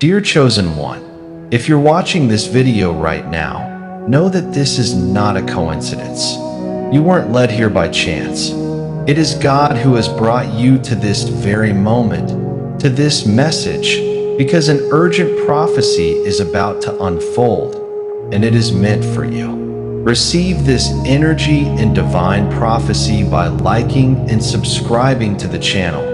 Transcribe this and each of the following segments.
Dear Chosen One, if you're watching this video right now, know that this is not a coincidence. You weren't led here by chance. It is God who has brought you to this very moment, to this message, because an urgent prophecy is about to unfold, and it is meant for you. Receive this energy and divine prophecy by liking and subscribing to the channel.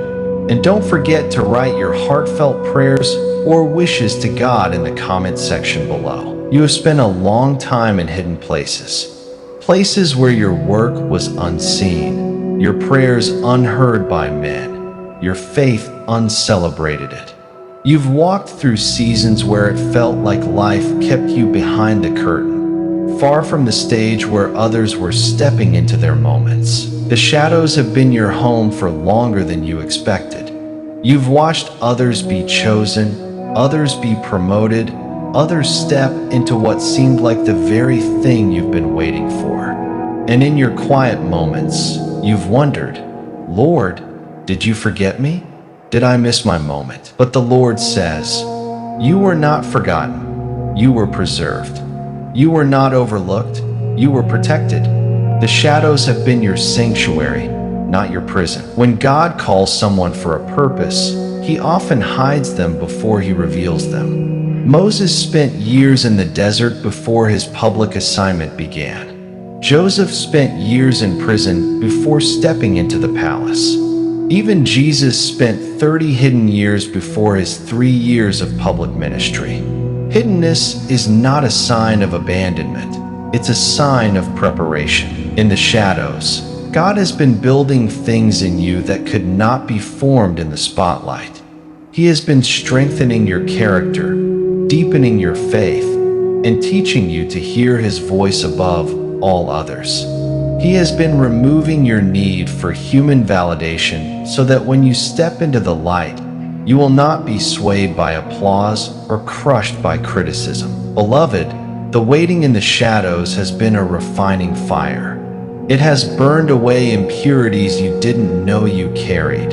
And don't forget to write your heartfelt prayers or wishes to God in the comment section below. You have spent a long time in hidden places, places where your work was unseen, your prayers unheard by men, your faith uncelebrated it. You've walked through seasons where it felt like life kept you behind the curtain, far from the stage where others were stepping into their moments. The shadows have been your home for longer than you expected. You've watched others be chosen, others be promoted, others step into what seemed like the very thing you've been waiting for. And in your quiet moments, you've wondered, Lord, did you forget me? Did I miss my moment? But the Lord says, you were not forgotten, you were preserved. You were not overlooked, you were protected. The shadows have been your sanctuary, not your prison. When God calls someone for a purpose, He often hides them before He reveals them. Moses spent years in the desert before his public assignment began. Joseph spent years in prison before stepping into the palace. Even Jesus spent 30 hidden years before his 3 years of public ministry. Hiddenness is not a sign of abandonment. It's a sign of preparation. In the shadows, God has been building things in you that could not be formed in the spotlight. He has been strengthening your character, deepening your faith, and teaching you to hear His voice above all others. He has been removing your need for human validation so that when you step into the light, you will not be swayed by applause or crushed by criticism. Beloved, the waiting in the shadows has been a refining fire. It has burned away impurities you didn't know you carried: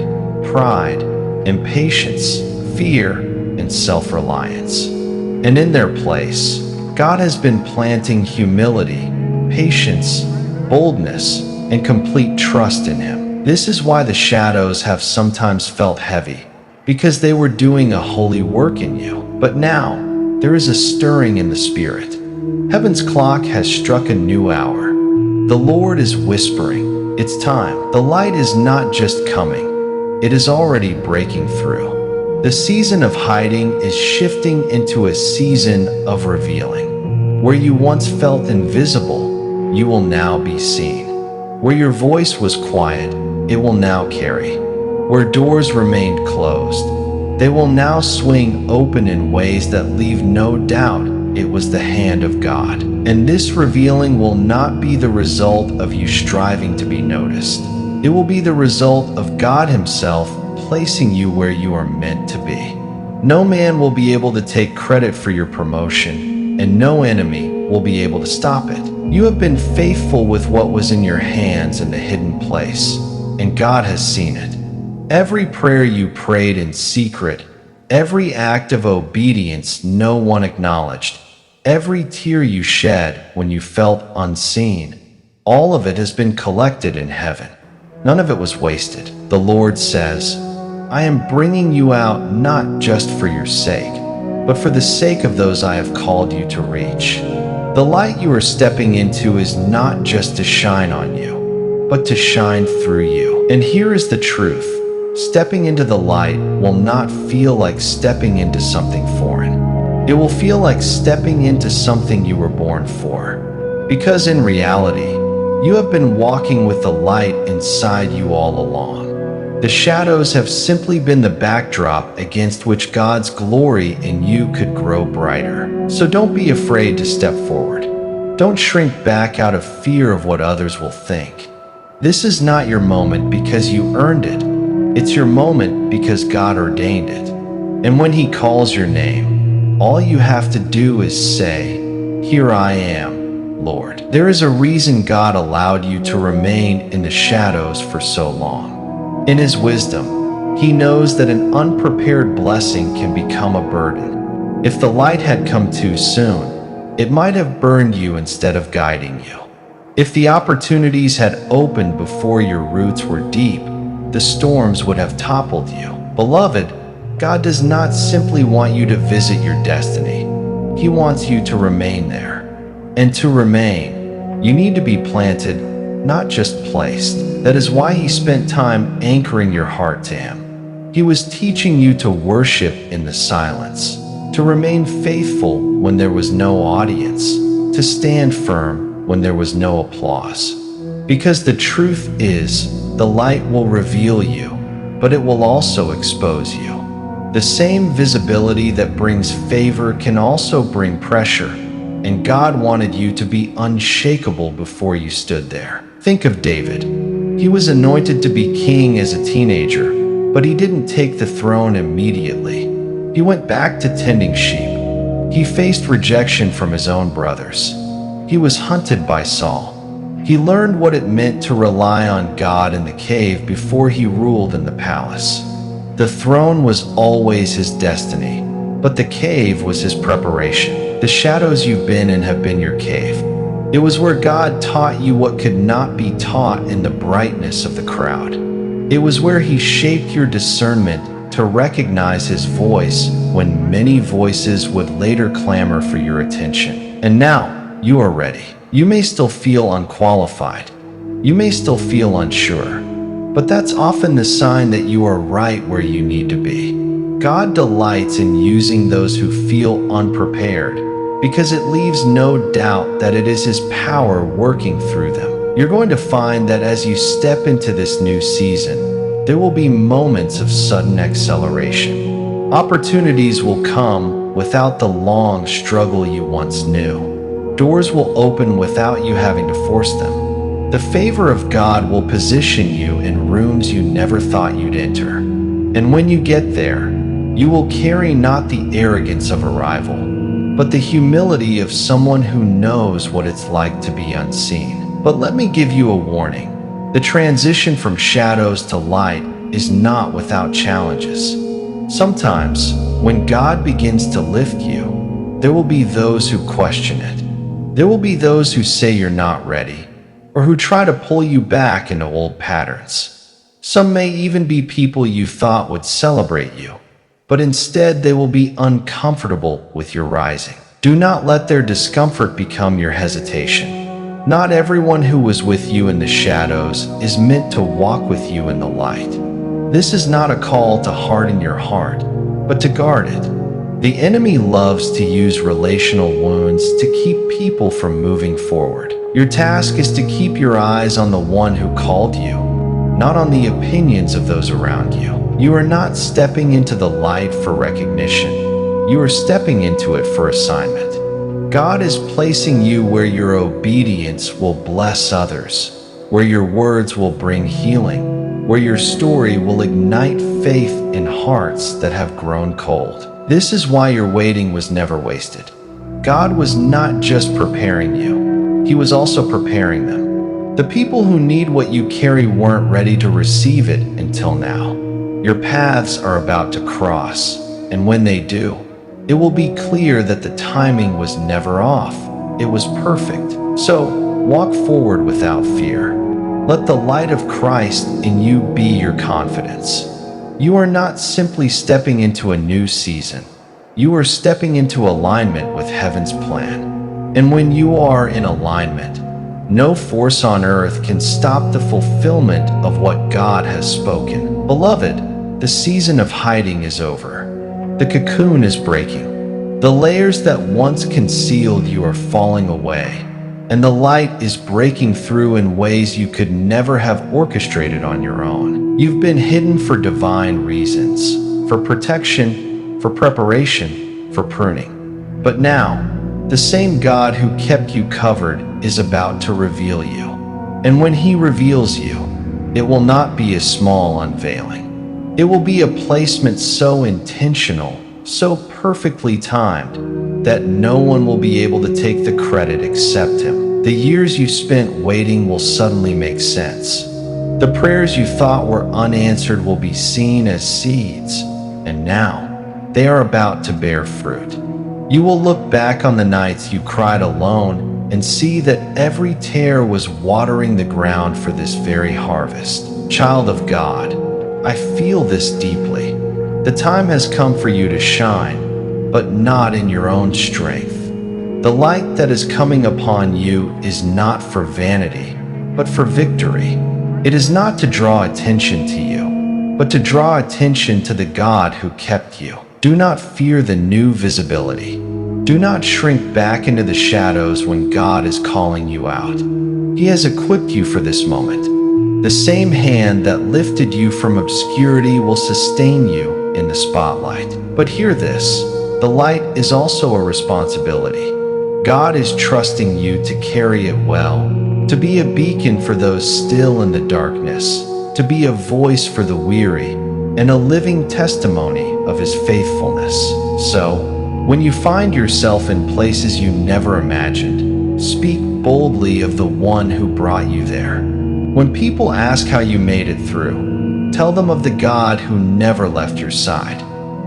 pride, impatience, fear, and self-reliance. And in their place, God has been planting humility, patience, boldness, and complete trust in Him. This is why the shadows have sometimes felt heavy, because they were doing a holy work in you. But now, there is a stirring in the Spirit. Heaven's clock has struck a new hour. The Lord is whispering, it's time. The light is not just coming, it is already breaking through. The season of hiding is shifting into a season of revealing. Where you once felt invisible, you will now be seen. Where your voice was quiet, it will now carry. Where doors remained closed, they will now swing open in ways that leave no doubt it was the hand of God. And this revealing will not be the result of you striving to be noticed. It will be the result of God Himself placing you where you are meant to be. No man will be able to take credit for your promotion, and no enemy will be able to stop it. You have been faithful with what was in your hands in the hidden place, and God has seen it. Every prayer you prayed in secret, every act of obedience no one acknowledged, every tear you shed when you felt unseen, all of it has been collected in heaven. None of it was wasted. The Lord says, I am bringing you out not just for your sake, but for the sake of those I have called you to reach. The light you are stepping into is not just to shine on you, but to shine through you. And here is the truth. Stepping into the light will not feel like stepping into something foreign. It will feel like stepping into something you were born for. Because in reality, you have been walking with the light inside you all along. The shadows have simply been the backdrop against which God's glory in you could grow brighter. So don't be afraid to step forward. Don't shrink back out of fear of what others will think. This is not your moment because you earned it. It's your moment because God ordained it. And when He calls your name, all you have to do is say, here I am, Lord. There is a reason God allowed you to remain in the shadows for so long. In His wisdom, He knows that an unprepared blessing can become a burden. If the light had come too soon, it might have burned you instead of guiding you. If the opportunities had opened before your roots were deep, the storms would have toppled you. Beloved, God does not simply want you to visit your destiny. He wants you to remain there. And to remain, you need to be planted, not just placed. That is why He spent time anchoring your heart to Him. He was teaching you to worship in the silence, to remain faithful when there was no audience, to stand firm when there was no applause. Because the truth is, the light will reveal you, but it will also expose you. The same visibility that brings favor can also bring pressure, and God wanted you to be unshakable before you stood there. Think of David. He was anointed to be king as a teenager, but he didn't take the throne immediately. He went back to tending sheep. He faced rejection from his own brothers. He was hunted by Saul. He learned what it meant to rely on God in the cave before he ruled in the palace. The throne was always his destiny, but the cave was his preparation. The shadows you've been in have been your cave. It was where God taught you what could not be taught in the brightness of the crowd. It was where He shaped your discernment to recognize His voice when many voices would later clamor for your attention. And now, you are ready. You may still feel unqualified. You may still feel unsure. But that's often the sign that you are right where you need to be. God delights in using those who feel unprepared because it leaves no doubt that it is His power working through them. You're going to find that as you step into this new season, there will be moments of sudden acceleration. Opportunities will come without the long struggle you once knew. Doors will open without you having to force them. The favor of God will position you in rooms you never thought you'd enter. And when you get there, you will carry not the arrogance of a rival, but the humility of someone who knows what it's like to be unseen. But let me give you a warning. The transition from shadows to light is not without challenges. Sometimes, when God begins to lift you, there will be those who question it. There will be those who say you're not ready, or who try to pull you back into old patterns. Some may even be people you thought would celebrate you, but instead they will be uncomfortable with your rising. Do not let their discomfort become your hesitation. Not everyone who was with you in the shadows is meant to walk with you in the light. This is not a call to harden your heart, but to guard it. The enemy loves to use relational wounds to keep people from moving forward. Your task is to keep your eyes on the one who called you, not on the opinions of those around you. You are not stepping into the light for recognition. You are stepping into it for assignment. God is placing you where your obedience will bless others, where your words will bring healing, where your story will ignite faith in hearts that have grown cold. This is why your waiting was never wasted. God was not just preparing you. He was also preparing them. The people who need what you carry weren't ready to receive it until now. Your paths are about to cross, and when they do, it will be clear that the timing was never off. It was perfect. So, walk forward without fear. Let the light of Christ in you be your confidence. You are not simply stepping into a new season. You are stepping into alignment with heaven's plan. And when you are in alignment, no force on earth can stop the fulfillment of what God has spoken. Beloved, the season of hiding is over. The cocoon is breaking. The layers that once concealed you are falling away, and the light is breaking through in ways you could never have orchestrated on your own. You've been hidden for divine reasons, for protection, for preparation, for pruning. But now, the same God who kept you covered is about to reveal you. And when He reveals you, it will not be a small unveiling. It will be a placement so intentional, so perfectly timed, that no one will be able to take the credit except Him. The years you spent waiting will suddenly make sense. The prayers you thought were unanswered will be seen as seeds. And now, they are about to bear fruit. You will look back on the nights you cried alone and see that every tear was watering the ground for this very harvest. Child of God, I feel this deeply. The time has come for you to shine, but not in your own strength. The light that is coming upon you is not for vanity, but for victory. It is not to draw attention to you, but to draw attention to the God who kept you. Do not fear the new visibility. Do not shrink back into the shadows when God is calling you out. He has equipped you for this moment. The same hand that lifted you from obscurity will sustain you in the spotlight. But hear this, the light is also a responsibility. God is trusting you to carry it well, to be a beacon for those still in the darkness, to be a voice for the weary, and a living testimony of His faithfulness. So, when you find yourself in places you never imagined, speak boldly of the one who brought you there. When people ask how you made it through, tell them of the God who never left your side.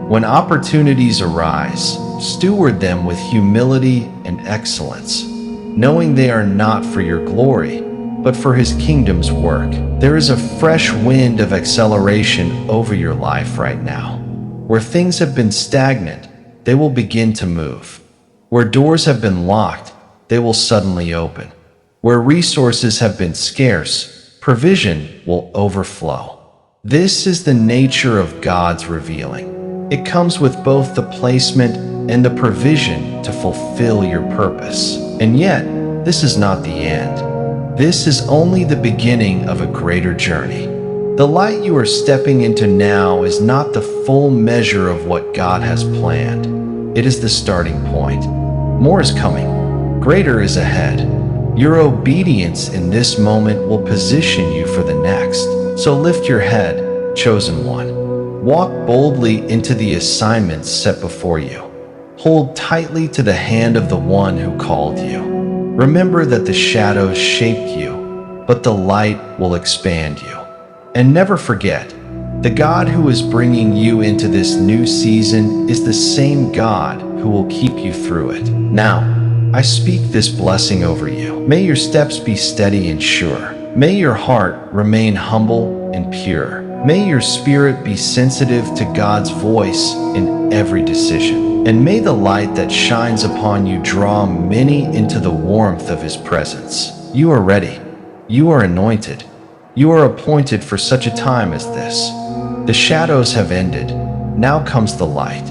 When opportunities arise, steward them with humility and excellence, knowing they are not for your glory, but for His kingdom's work. There is a fresh wind of acceleration over your life right now. Where things have been stagnant, they will begin to move. Where doors have been locked, they will suddenly open. Where resources have been scarce, provision will overflow. This is the nature of God's revealing. It comes with both the placement and the provision to fulfill your purpose. And yet, this is not the end. This is only the beginning of a greater journey. The light you are stepping into now is not the full measure of what God has planned. It is the starting point. More is coming. Greater is ahead. Your obedience in this moment will position you for the next. So lift your head, chosen one. Walk boldly into the assignments set before you. Hold tightly to the hand of the one who called you. Remember that the shadows shaped you, but the light will expand you. And never forget, the God who is bringing you into this new season is the same God who will keep you through it. Now, I speak this blessing over you. May your steps be steady and sure. May your heart remain humble and pure. May your spirit be sensitive to God's voice in every decision. And may the light that shines upon you draw many into the warmth of His presence. You are ready. You are anointed. You are appointed for such a time as this. The shadows have ended. Now comes the light.